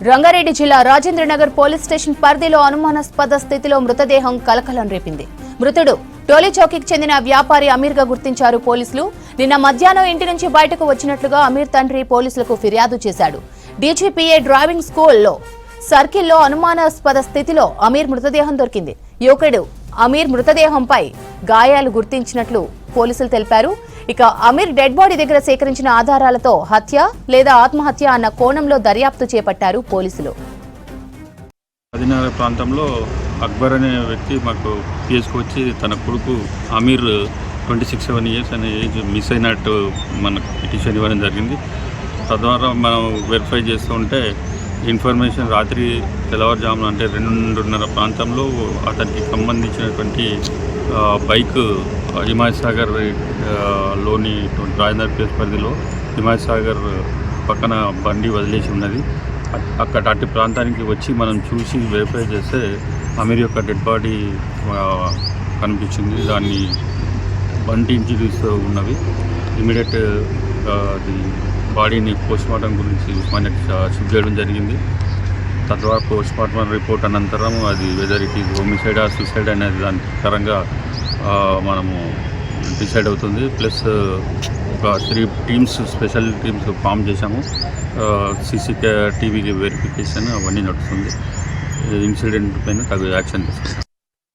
రంగారెడ్డి జిల్లా Rajendranagar police station పరిధిలో అనుమానాస్పద స్థితిలో మృతదేహం కలకలం రేపింది. మృతుడు టోలీచౌకీకి చెందిన వ్యాపారి అమీర్గా గుర్తించారు పోలీసులు. నిన్న మధ్యాహ్నం ఇంటి నుంచి బయటకు వచ్చినట్లుగా అమీర్ తండ్రి పోలీసులకు ఫిర్యాదు చేశాడు. డీజీపీఏ డ్రైవింగ్ స్కూల్లో సర్కిల్లో అనుమానాస్పద స్థితిలో అమీర్ మృతదేహం దొరికింది. యువకుడు అమీర్ మృతదేహంపై గాయాలు గుర్తించినట్లు పోలీసులు తెలిపారు. ఇక అమీర్ డెడ్ బాడీ దగ్గర సేకరించిన ఆధారాలతో హత్య లేదా ఆత్మహత్య అన్న కోణంలో దర్యాప్తు చేపట్టారు పోలీసులు. ఆదినగర్ ప్రాంతంలో అక్బర్ అనే వ్యక్తి మాకు కేసుకు వచ్చి తన కొడుకు అమీర్ 26 years అనే ఏజ్ మిస్ అయినట్టు మనకు పిటిషన్ ఇవ్వడం జరిగింది. తద్వారా మనం వెరిఫై చేస్తూ ఉంటే ఇన్ఫర్మేషన్ రాత్రి తెల్లవారుజామున అంటే 2:30 ప్రాంతంలో అతనికి సంబంధించినటువంటి బైక్ హిమాయత్ సాగర్ లోని రాజేంద్ర ప్లేస్ పరిధిలో హిమాయత్ సాగర్ పక్కన బండి వదిలేసి ఉన్నది. అక్కడ అటు ప్రాంతానికి వచ్చి మనం చూసి వెరిఫై చేస్తే అమీర్ యొక్క డెడ్ బాడీ కనిపించింది. దాన్ని బండి ఇంజరీస్ ఉన్నవి. ఇమీడియట్ బాడీని పోస్ట్మార్టం గురించి మనకి షిఫ్ట్ చేయడం జరిగింది. తద్వారా పోస్ట్మార్టం రిపోర్ట్ అనంతరం అది whether it is homicide or suicide అనేది దాని ప్రకారంగా మనము డిసైడ్ అవుతుంది. ప్లస్ ఒక 3 టీమ్స్ స్పెషల్ టీమ్స్ ఫామ్ చేశాము. CCTV వెరిఫికేషన్ అవన్నీ నడుస్తుంది. ఇన్సిడెంట్ పైన తగు యాక్షన్ తీసుకుంటాం.